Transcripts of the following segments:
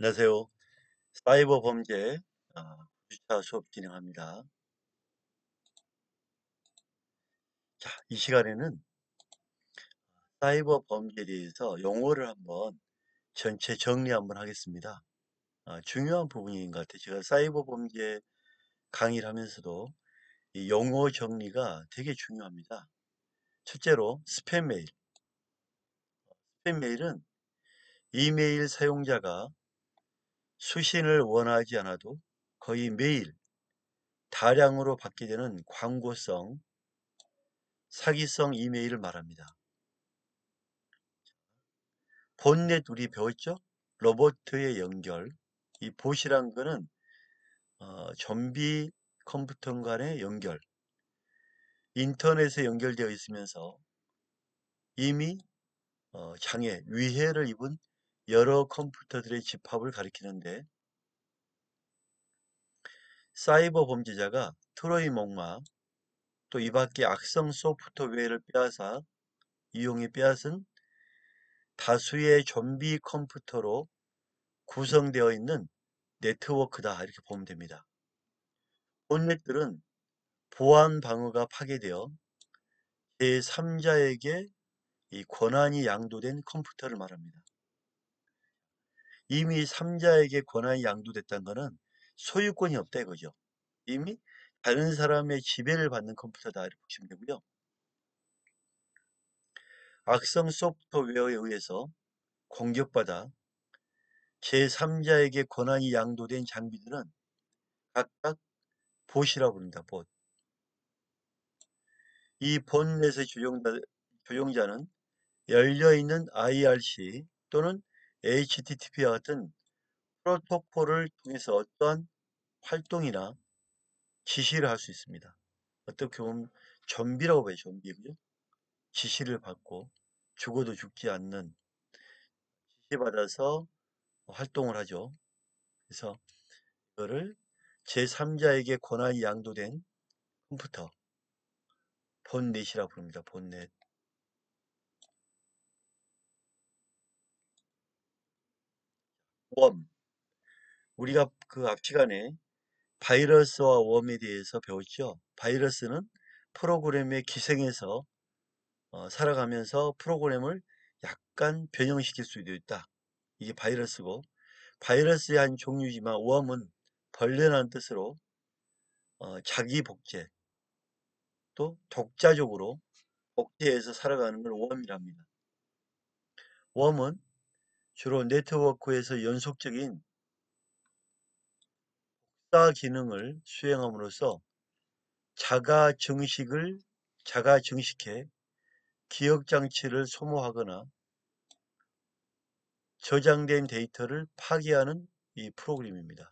안녕하세요. 사이버 범죄 9주차 수업 진행합니다. 자, 이 시간에는 사이버 범죄에 대해서 용어를 한번 전체 정리 한번 하겠습니다. 중요한 부분인 것 같아요. 제가 사이버 범죄 강의를 하면서도 이 용어 정리가 되게 중요합니다. 첫째로 스팸 메일. 스팸 메일은 이메일 사용자가 수신을 원하지 않아도 거의 매일 다량으로 받게 되는 광고성, 사기성 이메일을 말합니다. 본넷 우리 배웠죠? 로버트의 연결. 이 봇이란 거는 좀비 컴퓨터 간의 연결. 인터넷에 연결되어 있으면서 이미 장애, 위해를 입은 여러 컴퓨터들의 집합을 가리키는데 사이버 범죄자가 트로이 목마 또 이 밖에 악성 소프트웨어를 빼앗아 이용해 빼앗은 다수의 좀비 컴퓨터로 구성되어 있는 네트워크다 이렇게 보면 됩니다. 본넷들은 보안 방어가 파괴되어 제3자에게 이 권한이 양도된 컴퓨터를 말합니다. 이미 3자에게 권한이 양도됐다는 것은 소유권이 없다 이거죠. 이미 다른 사람의 지배를 받는 컴퓨터다 이렇게 보시면 되고요. 악성 소프트웨어에 의해서 공격받아 제3자에게 권한이 양도된 장비들은 각각 봇이라고 부릅니다. 봇. 이 봇넷의 조종자는 열려있는 IRC 또는 HTTP와 같은 프로토콜을 통해서 어떠한 활동이나 지시를 할 수 있습니다. 어떻게 보면 좀비라고 봐요. 좀비. 그죠? 지시를 받고 죽어도 죽지 않는 지시받아서 활동을 하죠. 그래서 이거를 제3자에게 권한이 양도된 컴퓨터, 본넷이라고 부릅니다. 본넷. 웜. 우리가 그 앞 시간에 바이러스와 웜에 대해서 배웠죠. 바이러스는 프로그램에 기생해서 살아가면서 프로그램을 약간 변형시킬 수도 있다. 이게 바이러스고 바이러스의 한 종류지만 웜은 벌레라는 뜻으로 자기 복제 또 독자적으로 복제해서 살아가는 걸 웜이랍니다. 웜은 주로 네트워크에서 연속적인 복사 기능을 수행함으로써 자가 증식해 기억 장치를 소모하거나 저장된 데이터를 파괴하는 이 프로그램입니다.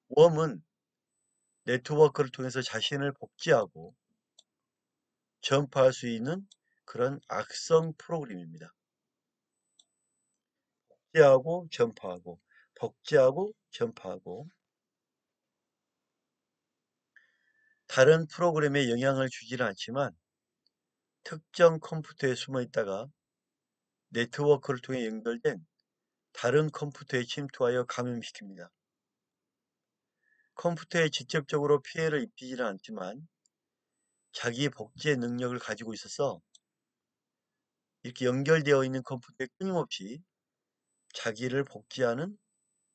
웜은 네트워크를 통해서 자신을 복제하고 전파할 수 있는 그런 악성 프로그램입니다. 복제하고 전파하고 복제하고 전파하고 다른 프로그램에 영향을 주지는 않지만 특정 컴퓨터에 숨어 있다가 네트워크를 통해 연결된 다른 컴퓨터에 침투하여 감염시킵니다. 컴퓨터에 직접적으로 피해를 입히지는 않지만 자기 복제 능력을 가지고 있어서 이렇게 연결되어 있는 컴퓨터에 끊임없이 자기를 복제하는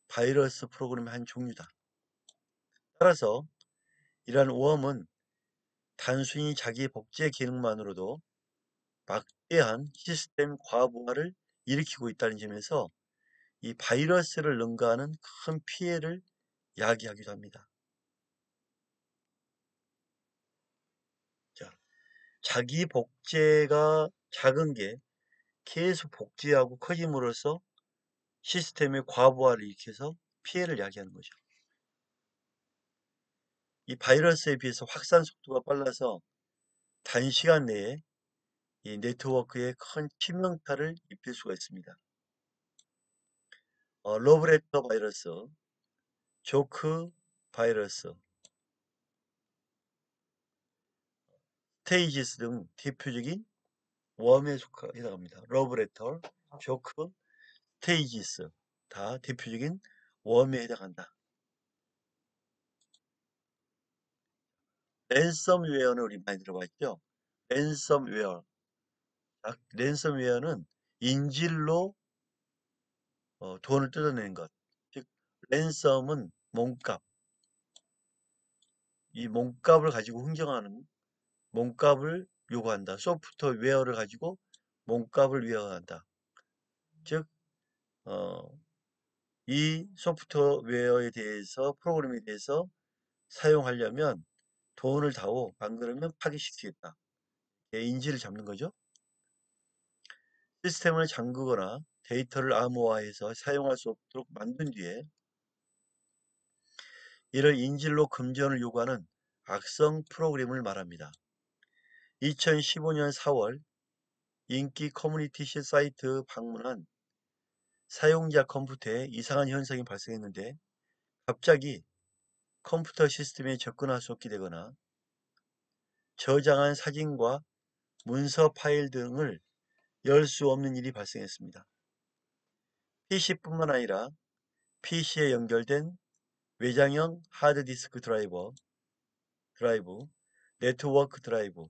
바이러스 프로그램의 한 종류다. 따라서 이러한 오염은 단순히 자기 복제 기능만으로도 막대한 시스템 과부하를 일으키고 있다는 점에서 이 바이러스를 능가하는 큰 피해를 야기하기도 합니다. 자, 자기 복제가 작은 게 계속 복제하고 커짐으로써 시스템의 과부하를 일으켜서 피해를 야기하는 거죠. 이 바이러스에 비해서 확산 속도가 빨라서 단시간 내에 이 네트워크에 큰 치명타를 입힐 수가 있습니다. 러브레터 바이러스, 조크 바이러스, 스테이지스 등 대표적인 웜에 해당합니다. 러브레터, 조크, 스테이지스. 다 대표적인 웜에 해당한다. 랜섬웨어는 우리 많이 들어봤죠? 랜섬웨어. 랜섬웨어는 인질로 돈을 뜯어내는 것. 즉, 랜섬은 몸값. 이 몸값을 가지고 흥정하는 몸값을 요구한다. 소프트웨어를 가지고 몸값을 요구한다. 즉, 어, 이 소프트웨어에 대해서 프로그램에 대해서 사용하려면 돈을 다오. 안 그러면 파기시키겠다. 인지를 잡는 거죠. 시스템을 잠그거나 데이터를 암호화해서 사용할 수 없도록 만든 뒤에 이를 인질로 금전을 요구하는 악성 프로그램을 말합니다. 2015년 4월 인기 커뮤니티 사이트 방문한 사용자 컴퓨터에 이상한 현상이 발생했는데 갑자기 컴퓨터 시스템에 접근할 수 없게 되거나 저장한 사진과 문서 파일 등을 열 수 없는 일이 발생했습니다. PC뿐만 아니라 PC에 연결된 외장형 하드디스크 드라이브, 네트워크 드라이브,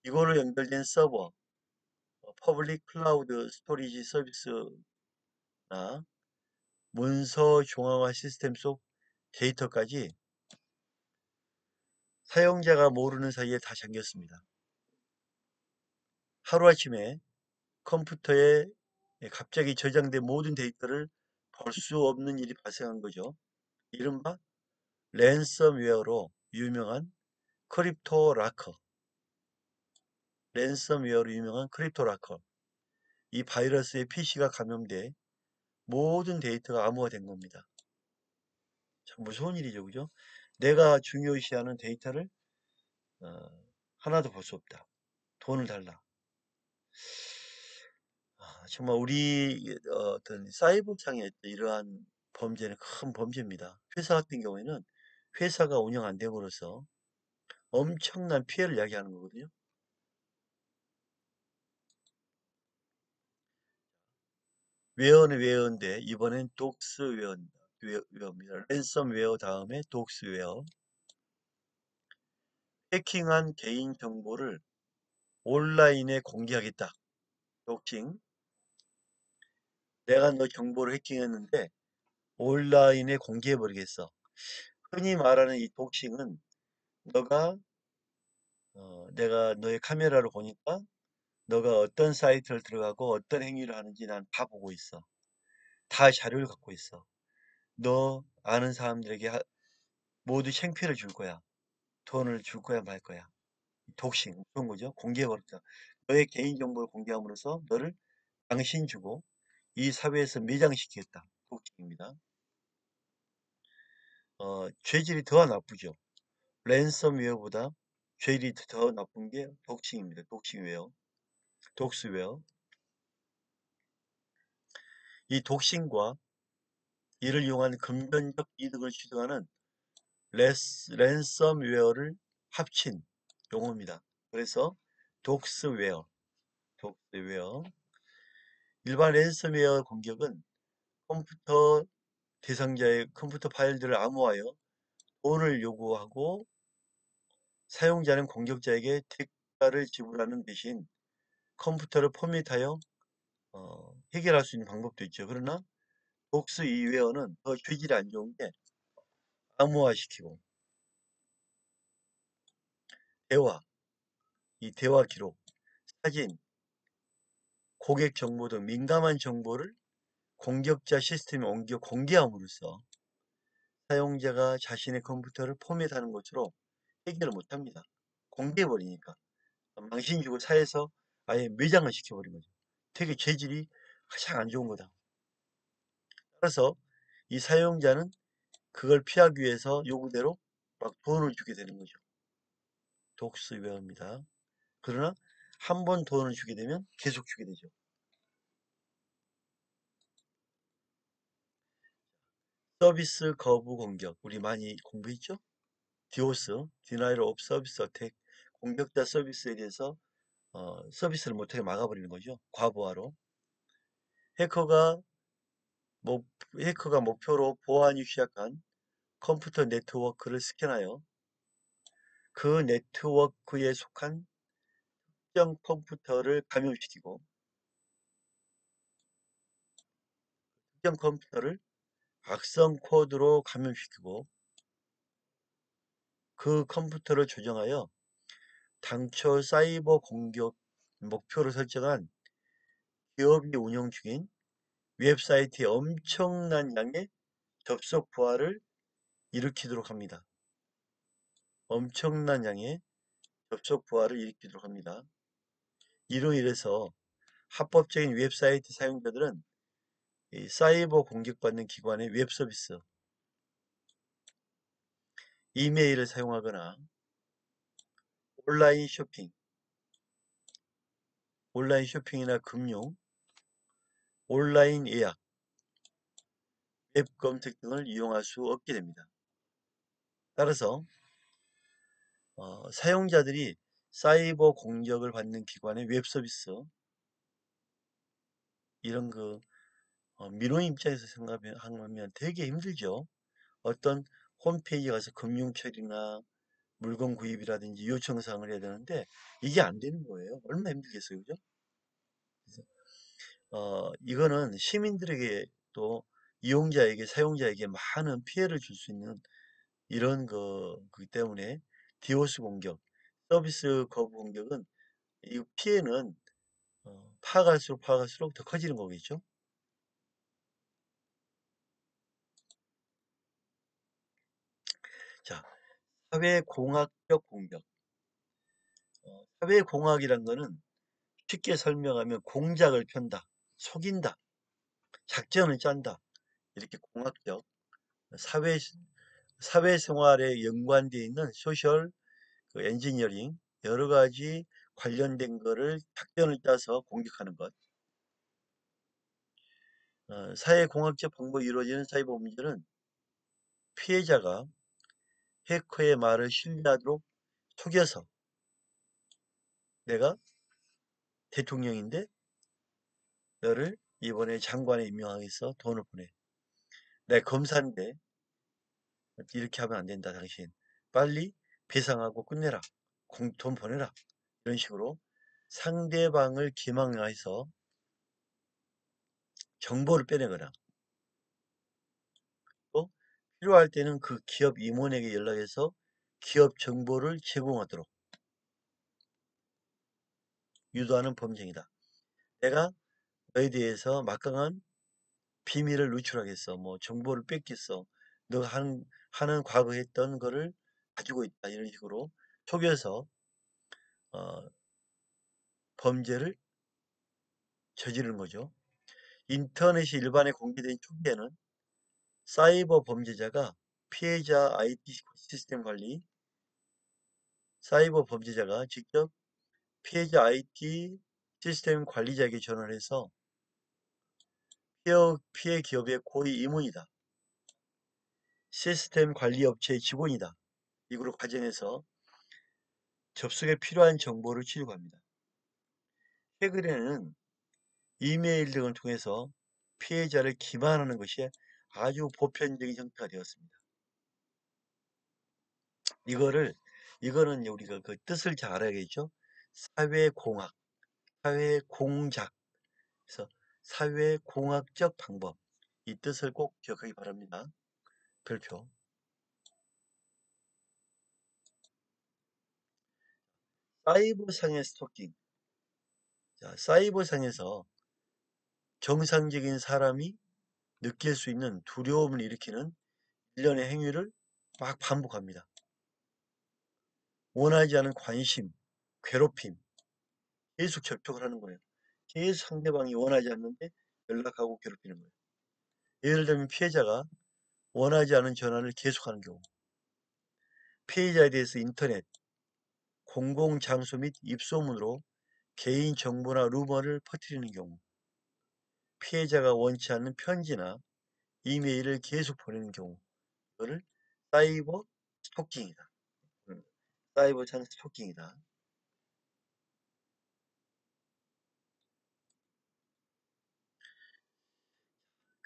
이거로 연결된 서버, 퍼블릭 클라우드 스토리지 서비스나 문서 중앙화 시스템 속 데이터까지 사용자가 모르는 사이에 다 잠겼습니다. 하루아침에 컴퓨터에 갑자기 저장된 모든 데이터를 볼 수 없는 일이 발생한 거죠. 이른바 랜섬웨어로 유명한 크립토라커, 랜섬웨어로 유명한 크립토라커. 이 바이러스에 PC가 감염돼 모든 데이터가 암호화된 겁니다. 참 무서운 일이죠, 그죠? 내가 중요시하는 데이터를 어, 하나도 볼 수 없다. 돈을 달라. 정말 우리 어떤 사이버상의 이러한 범죄는 큰 범죄입니다. 회사 같은 경우에는 회사가 운영 안 됨으로써 엄청난 피해를 야기하는 거거든요. 웨어는 웨어인데 이번엔 독스웨어입니다. 랜섬웨어 다음에 독스웨어. 해킹한 개인 정보를 온라인에 공개하겠다. 독징. 내가 너 정보를 해킹했는데 온라인에 공개해버리겠어. 흔히 말하는 이 독싱은 너가 내가 너의 카메라를 보니까 너가 어떤 사이트를 들어가고 어떤 행위를 하는지 난 다 보고 있어. 다 자료를 갖고 있어. 너 아는 사람들에게 모두 창피를 줄 거야. 돈을 줄 거야 말 거야. 독싱 그런 거죠. 공개해버렸다. 너의 개인정보를 공개함으로써 너를 당신 주고 이 사회에서 매장시키겠다. 독징입니다. 죄질이 더 나쁘죠. 랜섬웨어보다 죄질이 더 나쁜 게 독싱입니다. 독싱웨어, 독스웨어. 이 독싱과 이를 이용한 금전적 이득을 취득하는 랜섬웨어를 합친 용어입니다. 그래서 독스웨어, 독스웨어. 일반 랜섬웨어 공격은 컴퓨터 대상자의 컴퓨터 파일들을 암호하여 돈을 요구하고 사용자는 공격자에게 대가를 지불하는 대신 컴퓨터를 포맷하여 해결할 수 있는 방법도 있죠. 그러나 독스 이웨어는 더 죄질이 안 좋은 게 암호화시키고 대화, 이 대화 기록, 사진, 고객 정보 등 민감한 정보를 공격자 시스템에 옮겨 공개함으로써 사용자가 자신의 컴퓨터를 포맷하는 것으로 해결을 못합니다. 공개해버리니까. 망신 주고 사에서 아예 매장을 시켜버린 거죠. 되게 재질이 가장 안 좋은 거다. 따라서 이 사용자는 그걸 피하기 위해서 요구대로 막 돈을 주게 되는 거죠. 독스웨어입니다. 그러나 한 번 돈을 주게 되면 계속 주게 되죠. 서비스 거부 공격. 우리 많이 공부했죠? 디오스, Denial of Service Attack. 공격자 서비스에 대해서 서비스를 못하게 막아버리는 거죠. 과부하로. 해커가 목, 해커가 목표로 보안이 취약한 컴퓨터 네트워크를 스캔하여 그 네트워크에 속한 특정 컴퓨터를 감염시키고 특정 컴퓨터를 악성 코드로 감염시키고 그 컴퓨터를 조정하여 당초 사이버 공격 목표로 설정한 기업이 운영 중인 웹사이트에 엄청난 양의 접속 부하를 일으키도록 합니다. 엄청난 양의 접속 부하를 일으키도록 합니다. 이로 인해서 합법적인 웹사이트 사용자들은 이 사이버 공격받는 기관의 웹서비스, 이메일을 사용하거나 온라인 쇼핑, 온라인 쇼핑이나 금융, 온라인 예약, 웹 검색 등을 이용할 수 없게 됩니다. 따라서 사용자들이 사이버 공격을 받는 기관의 웹서비스, 이런 민원 입장에서 생각하면 되게 힘들죠. 어떤 홈페이지 가서 금융 처리나 물건 구입이라든지 요청사항을 해야 되는데 이게 안 되는 거예요. 얼마나 힘들겠어요, 그죠? 그래서 이거는 시민들에게 또 이용자에게 사용자에게 많은 피해를 줄 수 있는 이런 거기 때문에 디오스 공격, 서비스 거부 공격은 이 피해는 파악할수록 더 커지는 거겠죠. 자, 사회공학적 공격. 사회공학이란 거는 쉽게 설명하면 공작을 편다, 속인다, 작전을 짠다. 이렇게 공학적 사회 사회생활에 연관되어 있는 소셜 엔지니어링 여러 가지 관련된 거를 작전을 짜서 공격하는 것. 사회공학적 방법이 이루어지는 사이버 범죄는 피해자가 해커의 말을 신뢰하도록 속여서 내가 대통령인데 너를 이번에 장관에 임명하겠어 돈을 보내. 내가 검사인데 이렇게 하면 안 된다 당신. 빨리 배상하고 끝내라. 돈 보내라. 이런 식으로 상대방을 기망해서 정보를 빼내거나 또 필요할 때는 그 기업 임원에게 연락해서 기업 정보를 제공하도록 유도하는 범죄이다. 내가 너에 대해서 막강한 비밀을 누출하겠어. 뭐 정보를 뺏겠어. 너가 하는 과거 했던 거를 가지고 있다. 이런 식으로 속여서 어, 범죄를 저지르는 거죠. 인터넷이 일반에 공개된 초기에는 사이버 범죄자가 피해자 IT 시스템 관리, 사이버 범죄자가 직접 피해자 IT 시스템 관리자에게 전화를 해서 피해 기업의 고위 임원이다. 시스템 관리 업체의 직원이다. 이걸로 가정해서 접속에 필요한 정보를 취득합니다. 최근에는 이메일 등을 통해서 피해자를 기만하는 것이 아주 보편적인 형태가 되었습니다. 이거는 우리가 그 뜻을 잘 알아야겠죠? 사회공학, 사회공작, 그래서 사회공학적 방법. 이 뜻을 꼭 기억하기 바랍니다. 별표. 사이버상의 스토킹. 자, 사이버상에서 정상적인 사람이 느낄 수 있는 두려움을 일으키는 일련의 행위를 막 반복합니다. 원하지 않은 관심, 괴롭힘, 계속 접촉을 하는 거예요. 계속 상대방이 원하지 않는데 연락하고 괴롭히는 거예요. 예를 들면 피해자가 원하지 않은 전화를 계속하는 경우, 피해자에 대해서 인터넷, 공공장소 및 입소문으로 개인 정보나 루머를 퍼뜨리는 경우, 피해자가 원치 않는 편지나 이메일을 계속 보내는 경우, 이거를 사이버 스토킹이다. 사이버 창 스토킹이다.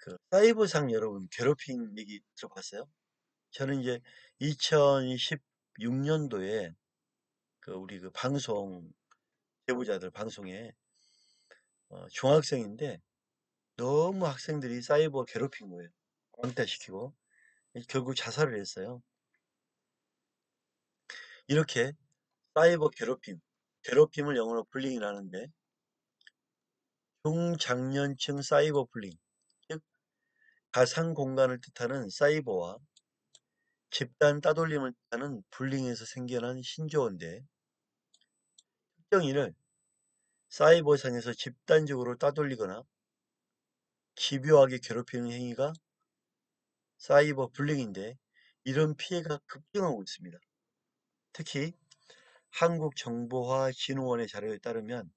그 사이버상 여러분 괴롭힘 얘기 들어봤어요? 저는 이제 2016년도에 그 우리 그 방송 제보자들 방송에 중학생인데 너무 학생들이 사이버 괴롭힌 거예요. 왕따시키고 결국 자살을 했어요. 이렇게 사이버 괴롭힘, 괴롭힘을 영어로 불링이라는데 중장년층 사이버 불링, 즉 가상 공간을 뜻하는 사이버와 집단 따돌림을 뜻하는 불링에서 생겨난 신조어인데 특정인을 사이버상에서 집단적으로 따돌리거나 집요하게 괴롭히는 행위가 사이버 불링인데 이런 피해가 급증하고 있습니다. 특히 한국정보화진흥원의 자료에 따르면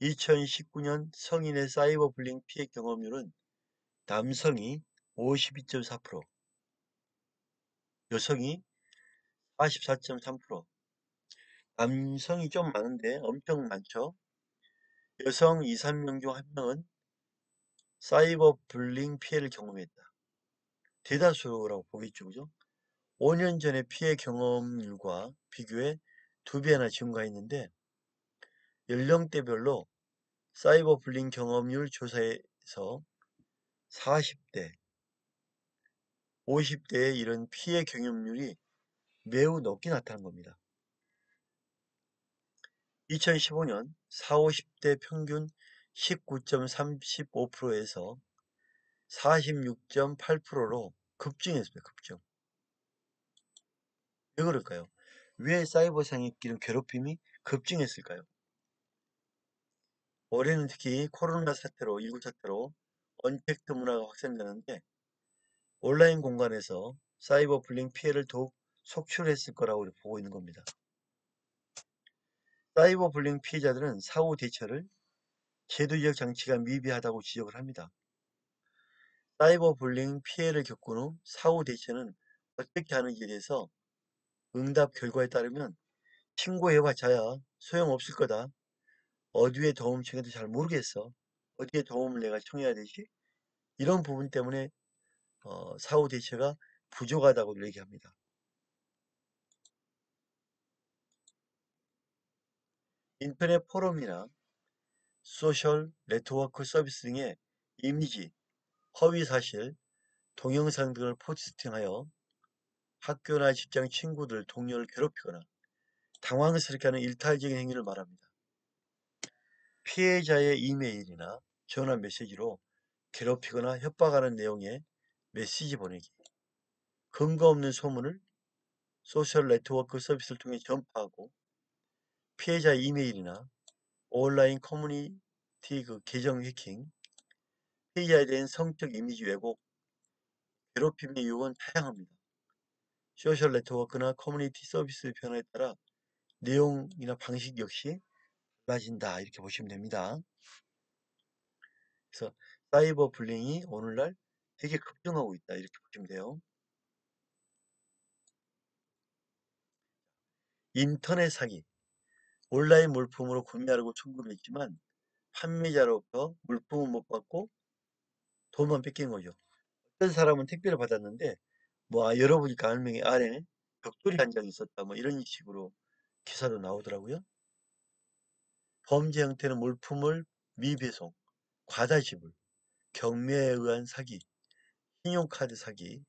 2019년 성인의 사이버 불링 피해 경험률은 남성이 52.4%, 여성이 44.3%, 남성이 좀 많은데 엄청 많죠. 여성 2, 3명 중 1명은 사이버 불링 피해를 경험했다. 대다수라고 보겠죠, 그죠? 5년 전의 피해 경험률과 비교해 2배나 증가했는데 연령대별로 사이버 불링 경험률 조사에서 40대, 50대의 이런 피해 경험률이 매우 높게 나타난 겁니다. 2015년 4, 50대 평균 19.35%에서 46.8%로 급증했습니다. 급증. 왜 그럴까요? 왜 사이버상의 이런 괴롭힘이 급증했을까요? 올해는 특히 코로나 사태로, 19 사태로 언택트 문화가 확산되는데 온라인 공간에서 사이버 불링 피해를 더욱 속출했을 거라고 보고 있는 겁니다. 사이버 불링 피해자들은 사후 대처를 제도적 장치가 미비하다고 지적을 합니다. 사이버 불링 피해를 겪은 후 사후 대처는 어떻게 하는지에 대해서 응답 결과에 따르면 신고해봤자야 소용없을 거다. 어디에 도움 청해도 잘 모르겠어. 어디에 도움을 내가 청해야 되지? 이런 부분 때문에 사후 대처가 부족하다고 얘기합니다. 인터넷 포럼이나 소셜 네트워크 서비스 등의 이미지, 허위 사실, 동영상 등을 포스팅하여 학교나 직장 친구들, 동료를 괴롭히거나 당황스럽게 하는 일탈적인 행위를 말합니다. 피해자의 이메일이나 전화 메시지로 괴롭히거나 협박하는 내용의 메시지 보내기, 근거 없는 소문을 소셜 네트워크 서비스를 통해 전파하고 피해자 이메일이나 온라인 커뮤니티 그 계정 해킹, 피해자에 대한 성적 이미지 왜곡, 괴롭힘의 유혹은 다양합니다. 소셜 네트워크나 커뮤니티 서비스 변화에 따라 내용이나 방식 역시 달라진다 이렇게 보시면 됩니다. 그래서 사이버 불링이 오늘날 되게 급증하고 있다 이렇게 보시면 돼요. 인터넷 사기, 온라인 물품으로 구매하려고 청구를 했지만 판매자로부터 물품을 못 받고 돈만 뺏긴 거죠. 어떤 사람은 택배를 받았는데 열어보니까 알맹이 안에 벽돌이 한 장 있었다 뭐 이런 식으로 기사도 나오더라고요. 범죄 형태는 물품을 미배송, 과다지불, 경매에 의한 사기, 신용카드 사기,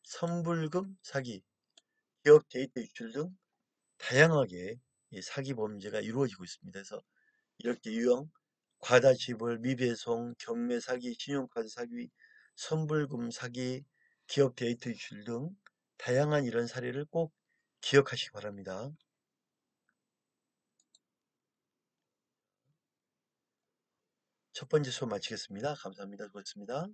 선불금 사기, 기업 데이터 유출 등 다양하게 사기 범죄가 이루어지고 있습니다. 그래서 이렇게 유형 과다지불, 미배송, 경매 사기, 신용카드 사기, 선불금 사기, 기업 데이터 유출 등 다양한 이런 사례를 꼭 기억하시기 바랍니다. 첫 번째 수업 마치겠습니다. 감사합니다. 수고했습니다.